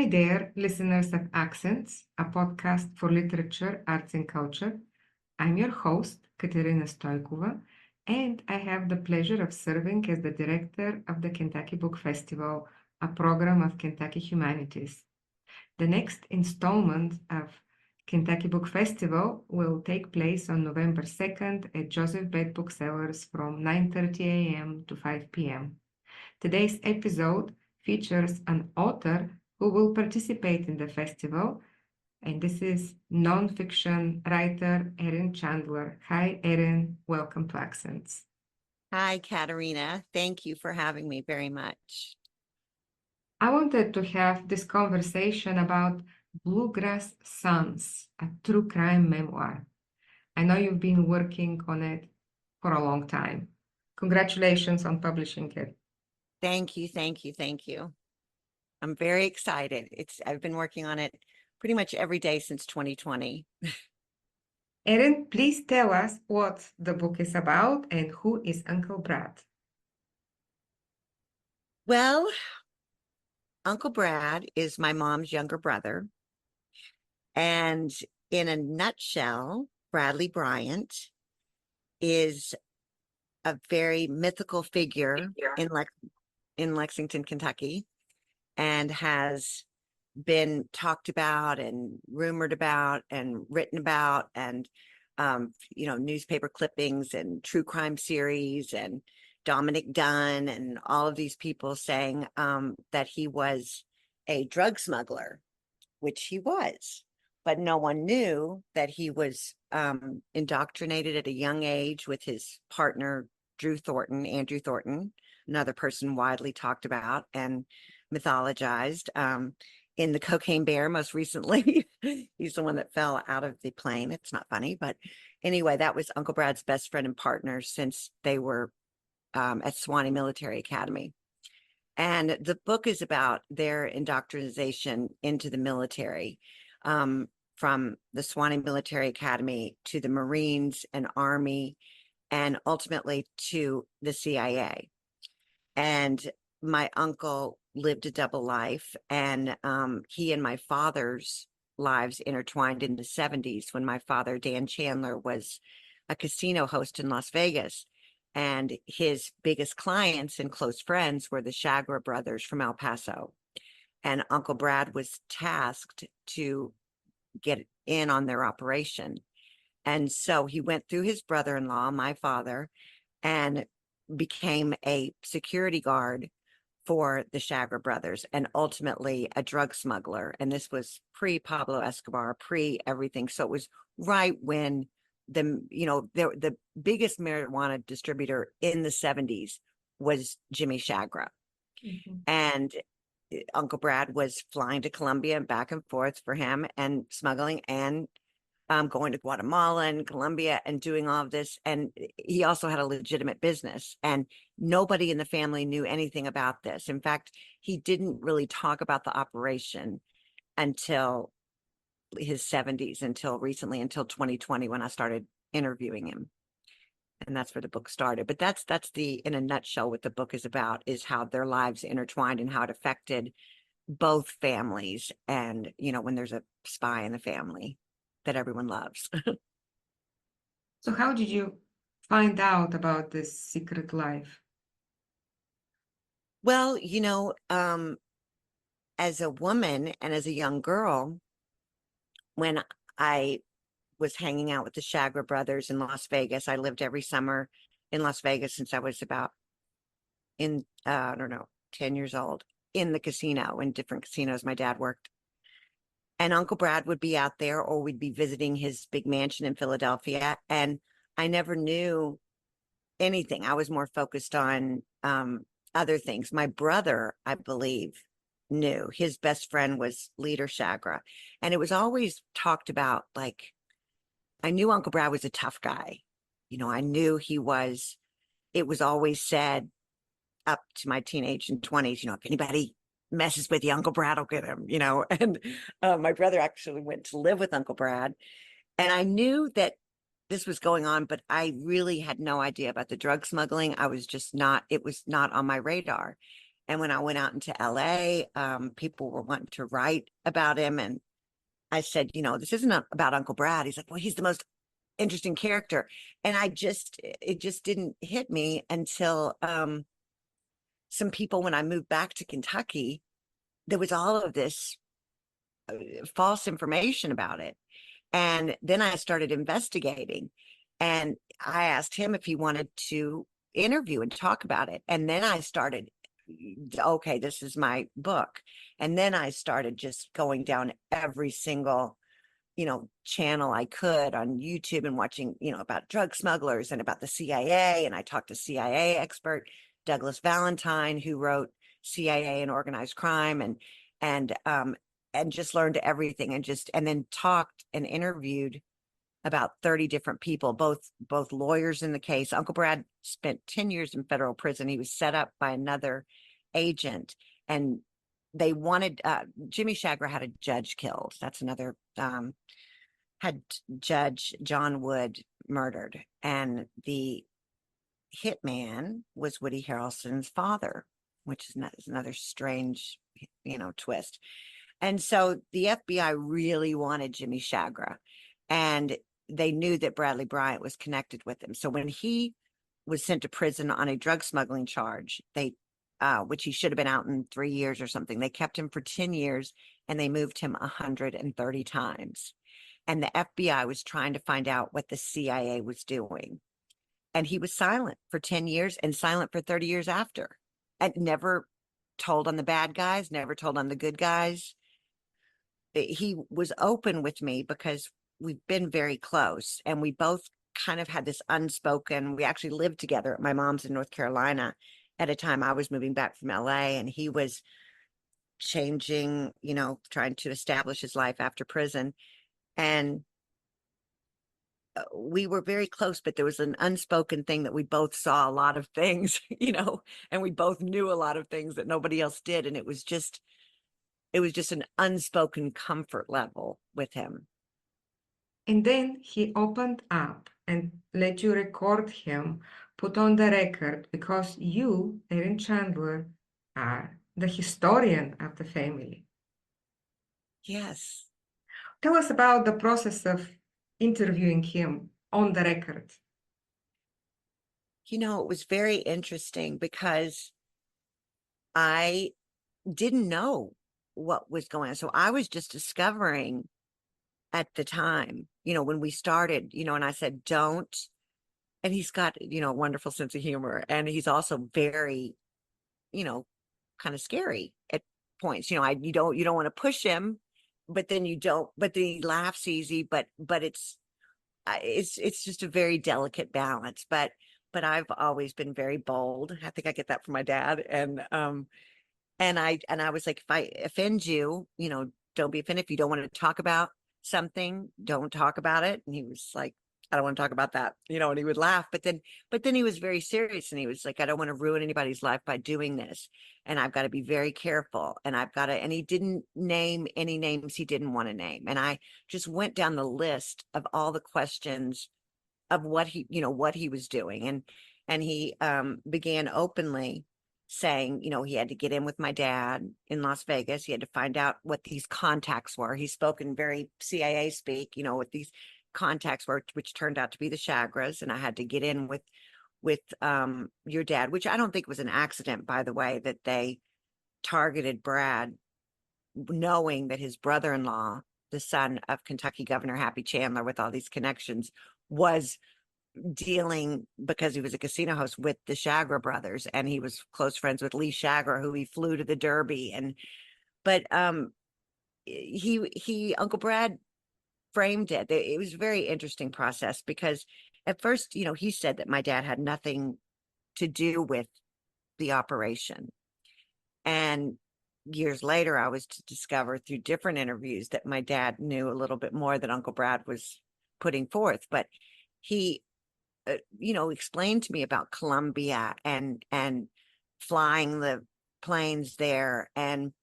Hi there, listeners of Accents, a podcast for literature, arts, and culture. I'm your host, Katerina Stoykova, and I have the pleasure of serving as the director of the Kentucky Book Festival, a program of Kentucky Humanities. The next installment of Kentucky Book Festival will take place on November 2nd at Joseph Beth Booksellers from 9:30 a.m. to 5 p.m. Today's episode features an author who will participate in the festival, and this is nonfiction writer Erin Chandler. Hi, Erin. Welcome to Accents. Hi, Katerina. Thank you for having me very much. I wanted to have this conversation about Bluegrass Sons, a true crime memoir. I know you've been working on it for a long time. Congratulations on publishing it. Thank you, thank you, thank you. I'm very excited. I've been working on it pretty much every day since 2020. Erin, please tell us what the book is about and who is Uncle Brad. Well, Uncle Brad is my mom's younger brother. And in a nutshell, Bradley Bryant is a very mythical figure in Lexington, Kentucky, and has been talked about and rumored about and written about, and newspaper clippings and true crime series and Dominic Dunn and all of these people saying that he was a drug smuggler, which he was, but no one knew that he was indoctrinated at a young age with his partner Andrew Thornton, another person widely talked about and mythologized. In The Cocaine Bear, most recently, he's the one that fell out of the plane. It's not funny, but anyway, that was Uncle Brad's best friend and partner since they were at Sewanee Military Academy. And the book is about their indoctrination into the military, from the Sewanee Military Academy to the Marines and Army, and ultimately to the CIA. And my uncle lived a double life, and he and my father's lives intertwined in the 70s when my father, Dan Chandler, was a casino host in Las Vegas. And his biggest clients and close friends were the Chagra brothers from El Paso. And Uncle Brad was tasked to get in on their operation. And so he went through his brother-in-law, my father, and became a security guard for the Chagra brothers, and ultimately a drug smuggler. And this was pre-Pablo Escobar, pre-everything. So it was right when the biggest marijuana distributor in the 70s was Jimmy Chagra. Mm-hmm. And Uncle Brad was flying to Colombia and back and forth for him and smuggling, and going to Guatemala and Colombia and doing all of this. And he also had a legitimate business, and nobody in the family knew anything about this. In fact, he didn't really talk about the operation until his 70s, until recently, until 2020, when I started interviewing him. And that's where the book started. But that's in a nutshell, what the book is about, is how their lives intertwined and how it affected both families. And, when there's a spy in the family that everyone loves. So how did you find out about this secret life? Well, as a woman and as a young girl, when I was hanging out with the Chagra brothers in Las Vegas, I lived every summer in Las Vegas since I was about 10 years old, in the casino, in different casinos my dad worked. And Uncle Brad would be out there, or we'd be visiting his big mansion in Philadelphia. And I never knew anything. I was more focused on other things. My brother, I believe, knew. His best friend was Leader Chagra. And it was always talked about, like, I knew Uncle Brad was a tough guy. I knew he was. It was always said up to my teenage and 20s, if anybody messes with you, Uncle Brad will get him, and my brother actually went to live with Uncle Brad. And I knew that this was going on, but I really had no idea about the drug smuggling. It was not on my radar. And when I went out into LA, people were wanting to write about him. And I said, this isn't about Uncle Brad. He's like, well, he's the most interesting character. And it just didn't hit me until some people, when I moved back to Kentucky, there was all of this false information about it. And then I started investigating, and I asked him if he wanted to interview and talk about it. And then I started, okay, this is my book. And then I started just going down every single, channel I could on YouTube and watching, about drug smugglers and about the CIA. And I talked to CIA expert Douglas Valentine, who wrote CIA and Organized Crime, and just learned everything, and then talked and interviewed about 30 different people, both lawyers in the case. Uncle Brad spent 10 years in federal prison. He was set up by another agent, and they wanted Jimmy Shagra had a judge killed. That's another had Judge John Wood murdered, and the hitman was Woody Harrelson's father, which is another strange, twist. And so the FBI really wanted Jimmy Shagra, and they knew that Bradley Bryant was connected with him. So when he was sent to prison on a drug smuggling charge, which he should have been out in 3 years or something, they kept him for 10 years, and they moved him 130 times. And the FBI was trying to find out what the CIA was doing. And he was silent for 10 years and silent for 30 years after, and never told on the bad guys, never told on the good guys. He was open with me because we've been very close, and we both kind of had this unspoken, we actually lived together at my mom's in North Carolina at a time I was moving back from LA, and he was changing, trying to establish his life after prison. And we were very close, but there was an unspoken thing that we both saw a lot of things, and we both knew a lot of things that nobody else did. And it was just an unspoken comfort level with him. And then he opened up and let you record him, put on the record, because you, Erin Chandler, are the historian of the family. Yes. Tell us about the process of interviewing him on the record. It was very interesting because I didn't know what was going on. So I was just discovering at the time, when we started, and I said, don't. And he's got, a wonderful sense of humor. And he's also very, kind of scary at points. You don't want to push him, but then he laughs easy, but it's just a very delicate balance. But I've always been very bold. I think I get that from my dad. And I was like, if I offend you, don't be offended. If you don't want to talk about something, don't talk about it. And he was like, I don't want to talk about that, and he would laugh. But then he was very serious, and he was like, I don't want to ruin anybody's life by doing this. And I've got to be very careful. And and he didn't name any names he didn't want to name. And I just went down the list of all the questions of what he was doing. And he began openly saying, he had to get in with my dad in Las Vegas. He had to find out what these contacts were. He spoke in very CIA speak, what these contacts were, which turned out to be the Chagras. And I had to get in with your dad, which I don't think was an accident, by the way, that they targeted Brad, knowing that his brother-in-law, the son of Kentucky Governor Happy Chandler, with all these connections, was dealing, because he was a casino host, with the Shagra brothers, and he was close friends with Lee Shagra, who he flew to the Derby. But Uncle Brad framed it. It was a very interesting process, because at first, he said that my dad had nothing to do with the operation. And years later, I was to discover through different interviews that my dad knew a little bit more than Uncle Brad was putting forth. But he explained to me about Colombia and flying the planes there and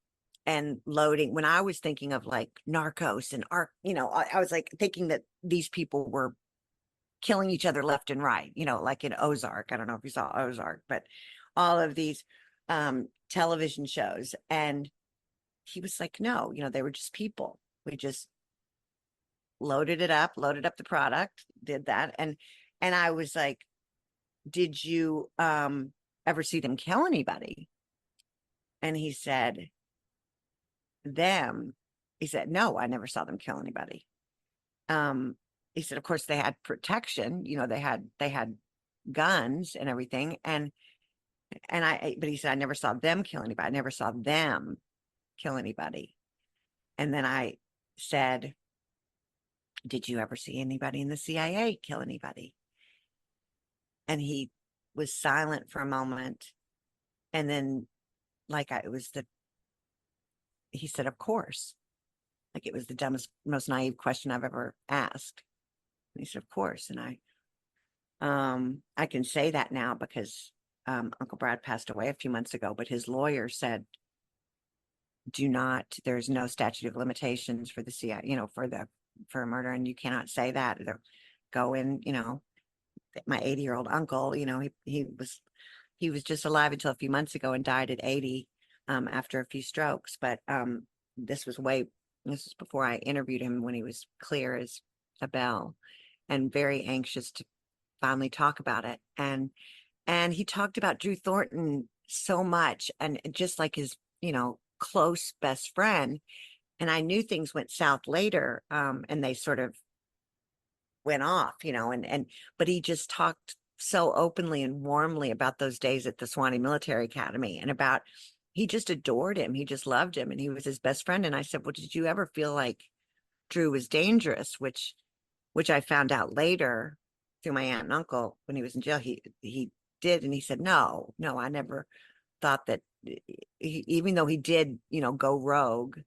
loading. When I was thinking of like Narcos and I was like thinking that these people were killing each other left and right, like in Ozark. I don't know if you saw Ozark, but all of these television shows. And he was like, no, they were just people. We just loaded up the product, did that. And I was like, did you ever see them kill anybody? And he said, them. He said, no, I never saw them kill anybody. He said, of course they had protection, they had guns and everything. But he said, I never saw them kill anybody. I never saw them kill anybody. And then I said, did you ever see anybody in the CIA kill anybody? And he was silent for a moment. And then he said, of course. Like it was the dumbest, most naive question I've ever asked. And he said, of course. And I can say that now because Uncle Brad passed away a few months ago, but his lawyer said, there's no statute of limitations for the CIA, for a murder. And you cannot say that. They'll go in, my 80-year-old uncle, he was just alive until a few months ago and died at 80 after a few strokes. But this was before I interviewed him, when he was clear as a bell and very anxious to finally talk about it. And he talked about Drew Thornton so much, and just like his, close best friend. And I knew things went south later, and they sort of went off, but he just talked so openly and warmly about those days at the Swanee Military Academy, and about, he just adored him. He just loved him, and he was his best friend. And I said, well, did you ever feel like Drew was dangerous? Which I found out later through my aunt and uncle when he was in jail. He did. And he said, no, I never thought that, even though he did, go rogue.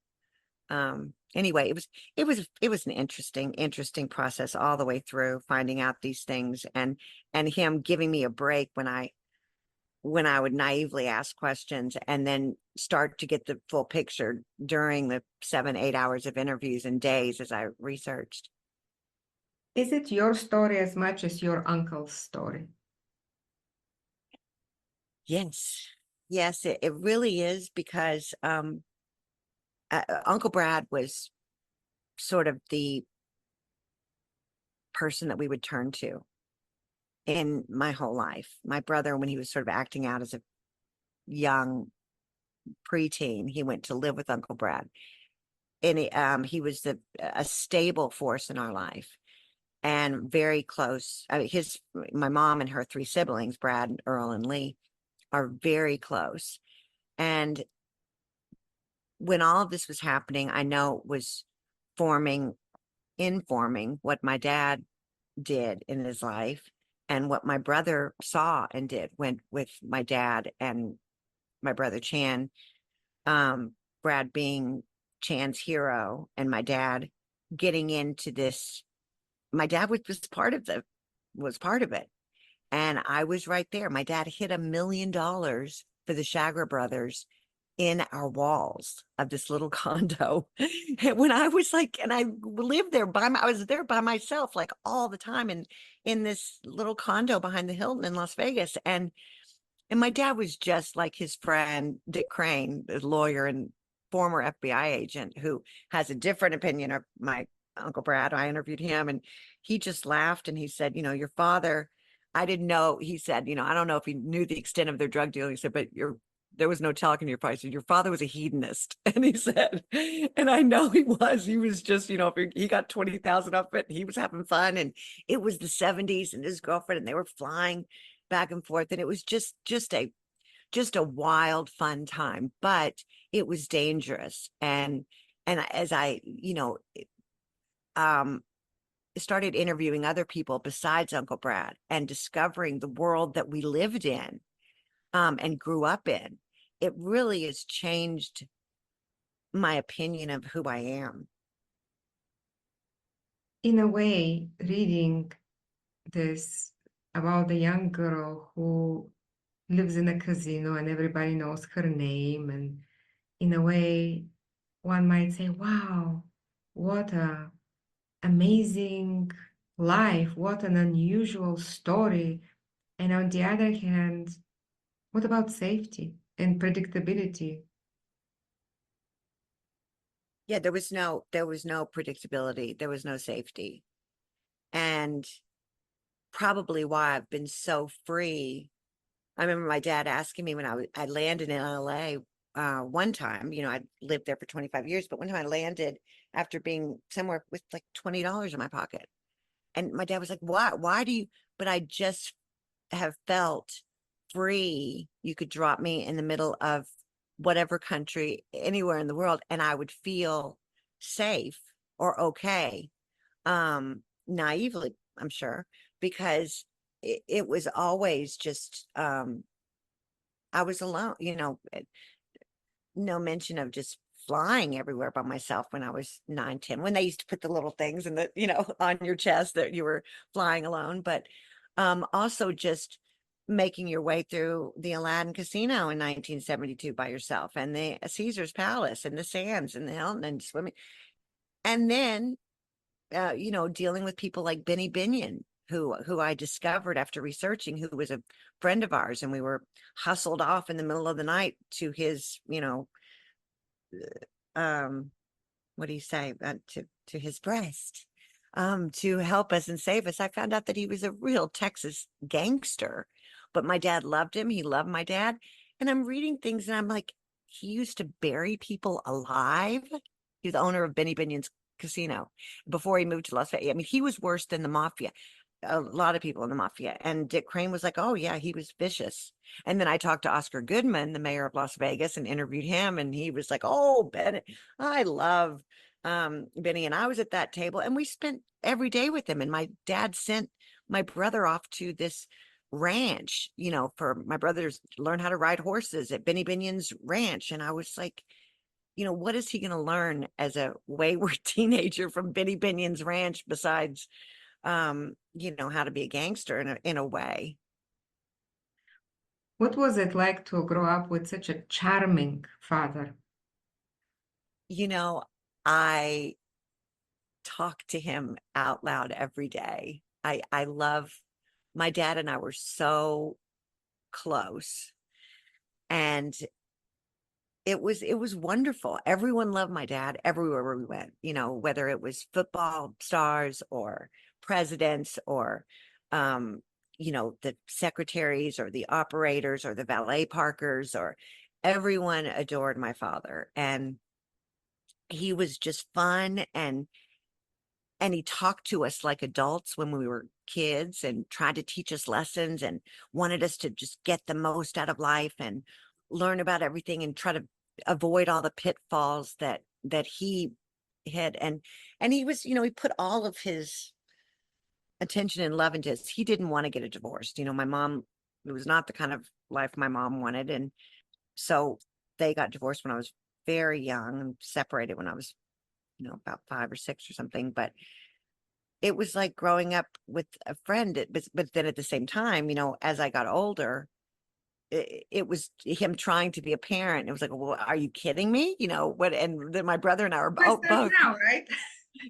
Anyway, it was an interesting process all the way through, finding out these things, and him giving me a break when I would naively ask questions, and then start to get the full picture during the 7-8 hours of interviews and days as I researched. Is it your story as much as your uncle's story? Yes, it really is, because Uncle Brad was sort of the person that we would turn to in my whole life. My brother, when he was sort of acting out as a young preteen, he went to live with Uncle Brad, and he was a stable force in our life, and very close. I mean, my mom and her 3 siblings, Brad, Earl, and Lee, are very close. And when all of this was happening, I know it was informing what my dad did in his life, and what my brother saw and did with my dad and my brother Chan, Brad being Chan's hero, and my dad getting into this. My dad was part of it. And I was right there. My dad hid $1 million for the Chagra brothers in our walls of this little condo. When I was like, and I lived there I was there by myself, like all the time, and in this little condo behind the Hilton in Las Vegas. And my dad was just like his friend, Dick Crane, the lawyer and former FBI agent, who has a different opinion of my Uncle Brad. I interviewed him, and he just laughed, and he said, your father, I didn't know. He said, I don't know if he knew the extent of their drug dealing. He said, but there was no talking to your father. He said, your father was a hedonist. And he said, and I know he was just, if he got 20,000 off it, he was having fun. And it was the 70s, and his girlfriend, and they were flying back and forth. And it was just a wild, fun time, but it was dangerous. And as I, started interviewing other people besides Uncle Brad, and discovering the world that we lived in, and grew up in, it really has changed my opinion of who I am. In a way, reading this about the young girl who lives in a casino and everybody knows her name, and in a way, one might say, wow, what a amazing life, what an unusual story. And on the other hand, what about safety? and predictability. Yeah, there was no predictability. There was no safety. And probably why I've been so free. I remember my dad asking me when I landed in LA one time, I lived there for 25 years, but one time I landed after being somewhere with like $20 in my pocket. And my dad was like, why do you, but I just have felt free. You could drop me in the middle of whatever country, anywhere in the world, and I would feel safe or okay. Naively, I'm sure, because it was always just I was alone, no mention of just flying everywhere by myself when I was 9, 10, when they used to put the little things in the, on your chest that you were flying alone. But also just making your way through the Aladdin Casino in 1972 by yourself, and the Caesar's Palace and the Sands and the Hilton, and swimming. And then, dealing with people like Benny Binion, who I discovered after researching, who was a friend of ours, and we were hustled off in the middle of the night to his, um, what do you say, to his breast, to help us and save us. I found out that he was a real Texas gangster, but my dad loved him. He loved my dad. And I'm reading things and I'm like, he used to bury people alive. He was the owner of Benny Binion's casino before he moved to Las Vegas. I mean, he was worse than the mafia. A lot of people in the mafia. And Dick Crane was like, oh yeah, he was vicious. And then I talked to Oscar Goodman, the mayor of Las Vegas, and interviewed him. And he was like, oh, Bennett, I love Benny. And I was at that table and we spent every day with him. And my dad sent my brother off to this ranch, for my brothers to learn how to ride horses at Benny Binion's ranch. And I was like, what is he going to learn as a wayward teenager from Benny Binion's ranch besides how to be a gangster in a way. What was it like to grow up with such a charming father? I talk to him out loud every day. I love my dad, and I were so close, and it was wonderful. Everyone loved my dad everywhere we went, whether it was football stars or presidents or the secretaries or the operators or the valet parkers, or everyone adored my father. And he was just fun, and he talked to us like adults when we were kids and tried to teach us lessons and wanted us to just get the most out of life and learn about everything and try to avoid all the pitfalls that he had. And he was, he put all of his attention and love into this. He didn't want to get a divorce. My mom, it was not the kind of life my mom wanted. And so they got divorced when I was very young and separated when I was, about 5 or 6 or something. But it was like growing up with a friend. But then at the same time, as I got older, it was him trying to be a parent. It was like, well, are you kidding me? What? And then my brother and I were both now, right?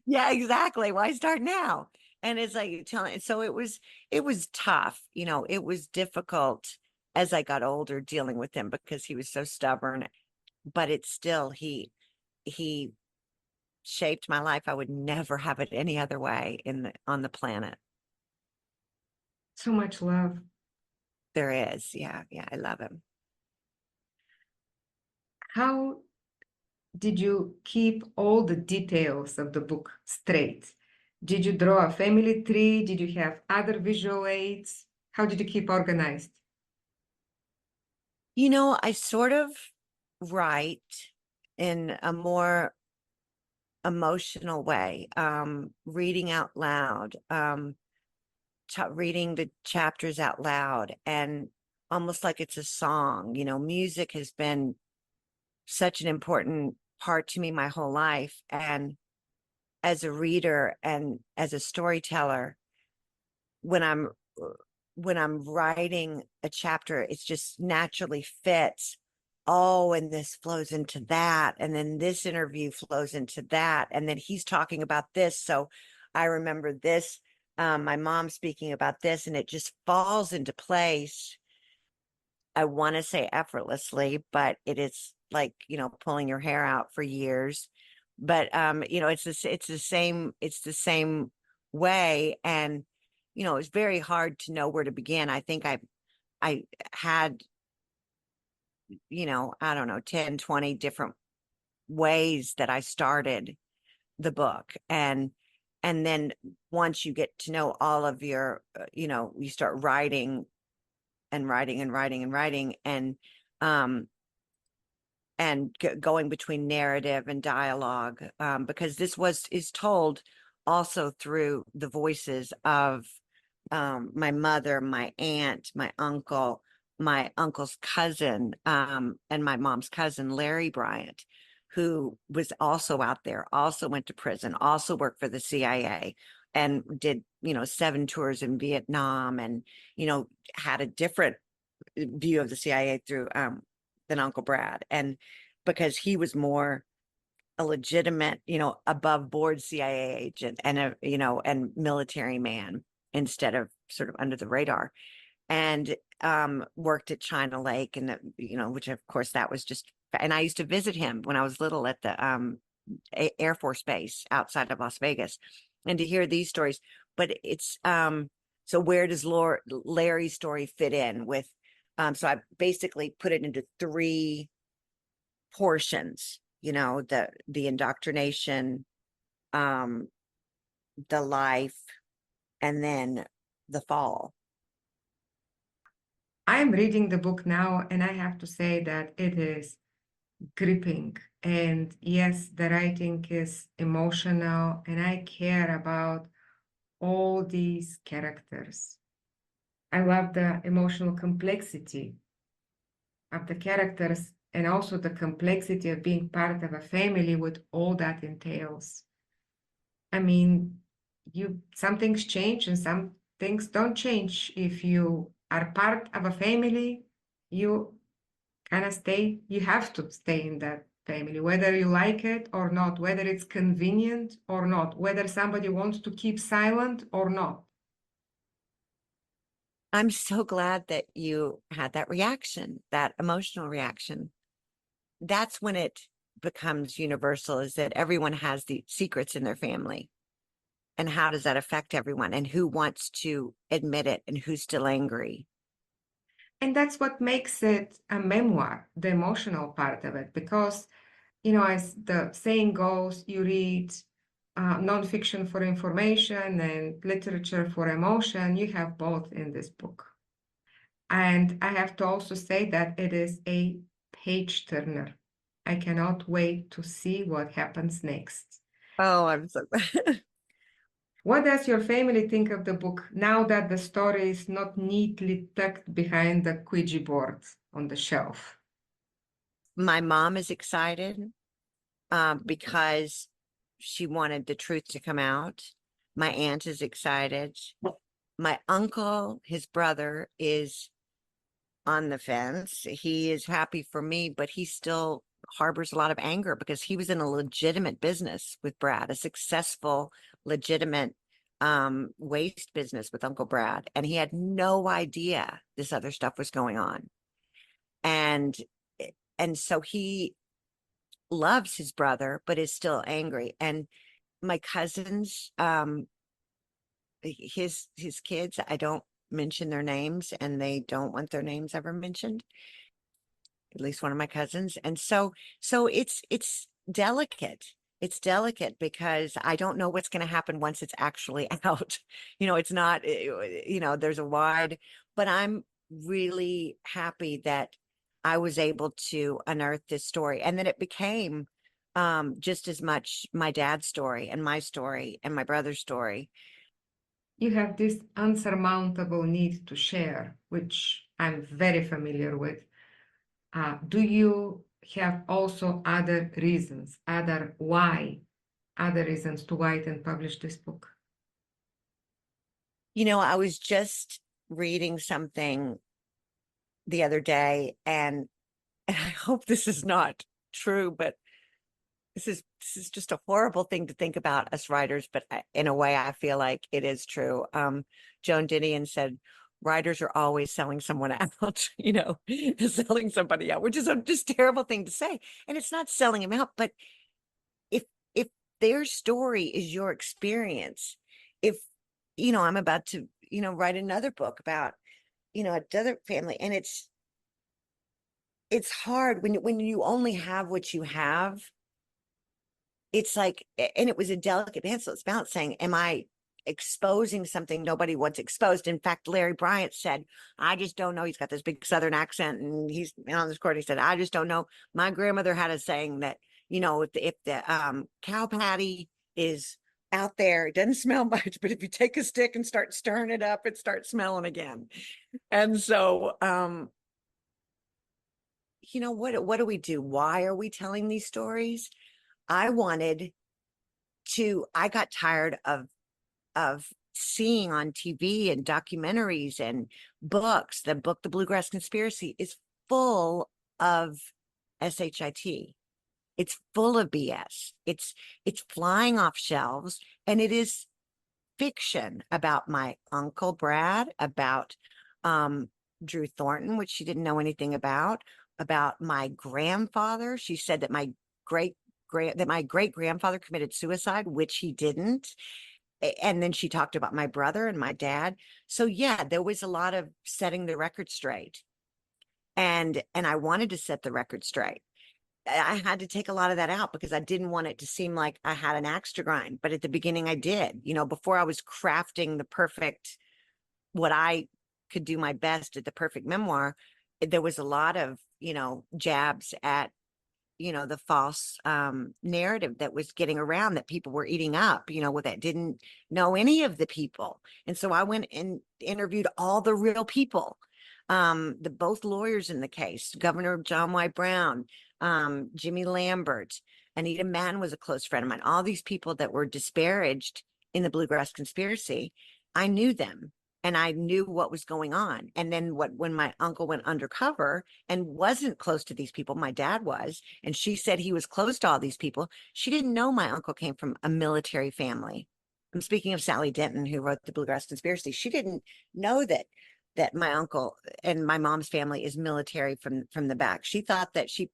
Yeah, exactly. Why start now? And it's like telling. So it was tough. It was difficult as I got older dealing with him because he was so stubborn. But it's still he shaped my life. I would never have it any other way on the planet. So much love. There is. Yeah, yeah. I love him. How did you keep all the details of the book straight? Did you draw a family tree? Did you have other visual aids? How did you keep organized? I sort of write in a more emotional way, reading out loud, reading the chapters out loud, and almost like it's a song. Music has been such an important part to me my whole life. And as a reader and as a storyteller, when I'm writing a chapter, it just naturally fits. Oh, and this flows into that, and then this interview flows into that, and then he's talking about this, so I remember this, my mom speaking about this, and it just falls into place. I want to say effortlessly, but it is like, pulling your hair out for years. But it's the same way. And, it's very hard to know where to begin. I think I had, I don't know, 10, 20 different ways that I started the book. And then once you get to know all of your, you start writing and writing and writing and writing um going between narrative and dialogue, because is told also through the voices of my mother, my aunt, my uncle's cousin, and my mom's cousin, Larry Bryant, who was also out there, also went to prison, also worked for the CIA, and did, 7 tours in Vietnam, and, had a different view of the CIA through than Uncle Brad. And because he was more a legitimate, above board CIA agent and and military man instead of sort of under the radar. And worked at China Lake, and which of course that was just. And I used to visit him when I was little at the Air Force Base outside of Las Vegas, and to hear these stories. But it's so where does Larry's story fit in with? So I basically put it into 3 portions. The indoctrination, the life, and then the fall. I'm reading the book now, and I have to say that it is gripping. And yes, the writing is emotional, and I care about all these characters. I love the emotional complexity of the characters and also the complexity of being part of a family with all that entails. I mean, some things change and some things don't change. If you are part of a family, you kind of you have to stay in that family, whether you like it or not, whether it's convenient or not, whether somebody wants to keep silent or not. I'm so glad that you had that reaction, that emotional reaction. That's when it becomes universal, is that everyone has the secrets in their family. And how does that affect everyone? And who wants to admit it and who's still angry? And that's what makes it a memoir, the emotional part of it, because, as the saying goes, you read nonfiction for information and literature for emotion. You have both in this book. And I have to also say that it is a page turner. I cannot wait to see what happens next. Oh, I'm so What does your family think of the book now that the story is not neatly tucked behind the Ouija board on the shelf? My mom is excited because she wanted the truth to come out. My aunt is excited. My uncle, his brother, is on the fence. He is happy for me, but he still harbors a lot of anger because he was in a legitimate business with Brad, a successful, legitimate waste business with Uncle Brad. And he had no idea this other stuff was going on. And so he loves his brother, but is still angry. And my cousins, his kids, I don't mention their names, and they don't want their names ever mentioned, at least one of my cousins. And so it's delicate. It's delicate because I don't know what's going to happen once it's actually out. It's not, there's a wide, but I'm really happy that I was able to unearth this story, and then it became just as much my dad's story and my story and my brother's story. You have this unsurmountable need to share, which I'm very familiar with. Do you have also other reasons, other reasons to write and publish this book? I was just reading something the other day, and I hope this is not true, but this is just a horrible thing to think about us writers, but in a way I feel like it is true. Joan Didion said, writers are always selling someone out, selling somebody out, which is a just terrible thing to say. And it's not selling him out, but if their story is your experience, if I'm about to write another book about another family, and it's hard when you only have what you have. It's like, and it was a delicate balance. It's about saying, am I exposing something nobody wants exposed? In fact, Larry Bryant said, I just don't know. He's got this big Southern accent, and he's on this court. He said, I just don't know. My grandmother had a saying that, if the cow patty is out there, it doesn't smell much, but if you take a stick and start stirring it up, it starts smelling again. And so, what do we do? Why are we telling these stories? I got tired of seeing on TV and documentaries and books. The book, The Bluegrass Conspiracy, is full of SHIT. It's full of BS. It's flying off shelves, and it is fiction about my Uncle Brad, about Drew Thornton, which she didn't know anything about my grandfather. She said that my great grandfather committed suicide, which he didn't. And then she talked about my brother and my dad. So yeah, there was a lot of setting the record straight. And I wanted to set the record straight. I had to take a lot of that out because I didn't want it to seem like I had an axe to grind. But at the beginning I did, before I was crafting what I could do my best at the perfect memoir, there was a lot of, jabs at, the false narrative that was getting around, that people were eating up, that didn't know any of the people. And so I went and interviewed all the real people, both lawyers in the case, Governor John Y. Brown, Jimmy Lambert, Anita Mann was a close friend of mine. All these people that were disparaged in the Bluegrass Conspiracy, I knew them. And I knew what was going on. And then when my uncle went undercover and wasn't close to these people, my dad was, and she said he was close to all these people. She didn't know my uncle came from a military family. I'm speaking of Sally Denton, who wrote The Bluegrass Conspiracy. She didn't know that my uncle and my mom's family is military from the back. She thought that she,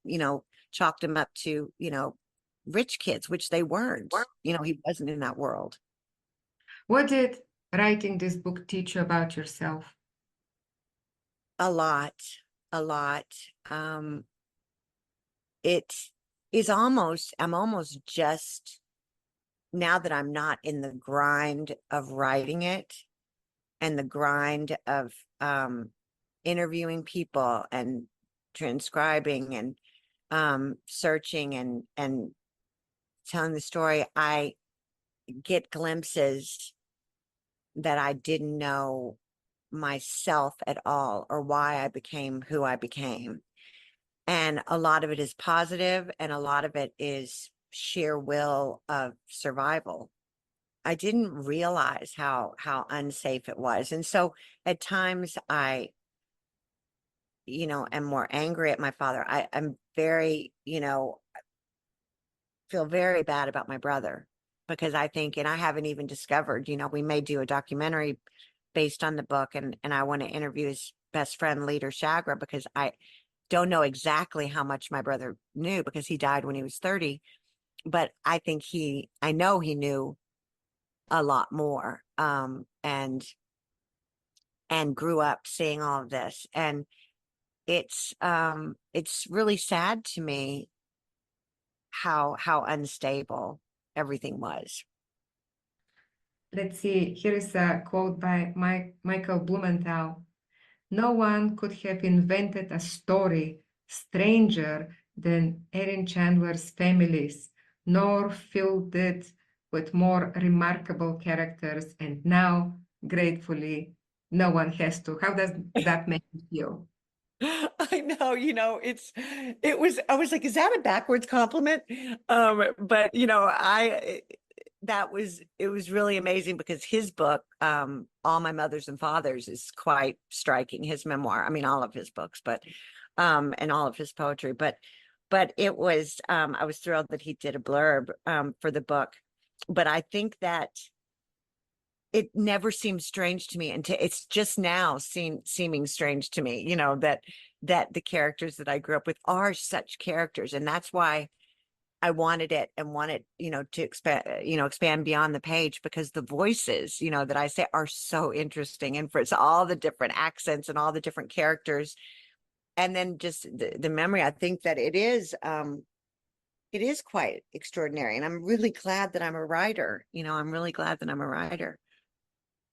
chalked him up to, rich kids, which they weren't. He wasn't in that world. What did writing this book teach you about yourself? A lot. It is I'm almost just, now that I'm not in the grind of writing it and the grind of interviewing people and transcribing and searching and telling the story, I get glimpses that I didn't know myself at all, or why I became who I became. And a lot of it is positive, and a lot of it is sheer will of survival. I didn't realize how unsafe it was. And so at times I, am more angry at my father. I'm very, feel very bad about my brother, because I think, and I haven't even discovered, we may do a documentary based on the book, and I want to interview his best friend, Leader Shagra, because I don't know exactly how much my brother knew, because he died when he was 30. But I think I know he knew a lot more, and grew up seeing all of this. And it's really sad to me how unstable everything was. Let's see, here is a quote by Michael Blumenthal. No one could have invented a story stranger than Erin Chandler's families, nor filled it with more remarkable characters, and now, gratefully, no one has to. How does that make you feel? I know, I was like, is that a backwards compliment? But it was really amazing, because his book, All My Mothers and Fathers, is quite striking. His memoir, I mean, all of his books, but and all of his poetry, but it was, I was thrilled that he did a blurb for the book. But I think that it never seemed strange to me until it's just now seeming strange to me, that the characters that I grew up with are such characters. And that's why I wanted it and wanted, to expand beyond the page, because the voices, that I say are so interesting. And for it's all the different accents and all the different characters. And then just the memory, I think that it is quite extraordinary. And I'm really glad that I'm a writer. I'm really glad that I'm a writer.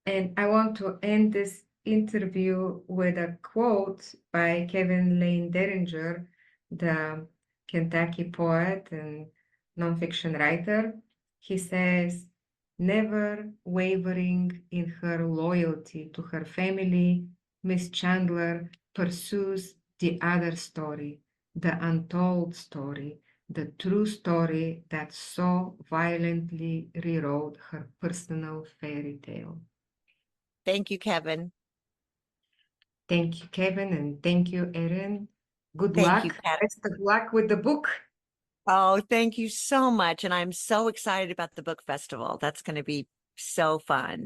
And I want to end this interview with a quote by Kevin Lane Derringer, the Kentucky poet and nonfiction writer. He says, never wavering in her loyalty to her family, Miss Chandler pursues the other story, the untold story, the true story that so violently rewrote her personal fairy tale. Thank you, Kevin. Thank you, Kevin, and thank you, Erin. Good Thank you, luck. Kat. Best of luck with the book. Oh, thank you so much. And I'm so excited about the book festival. That's going to be so fun.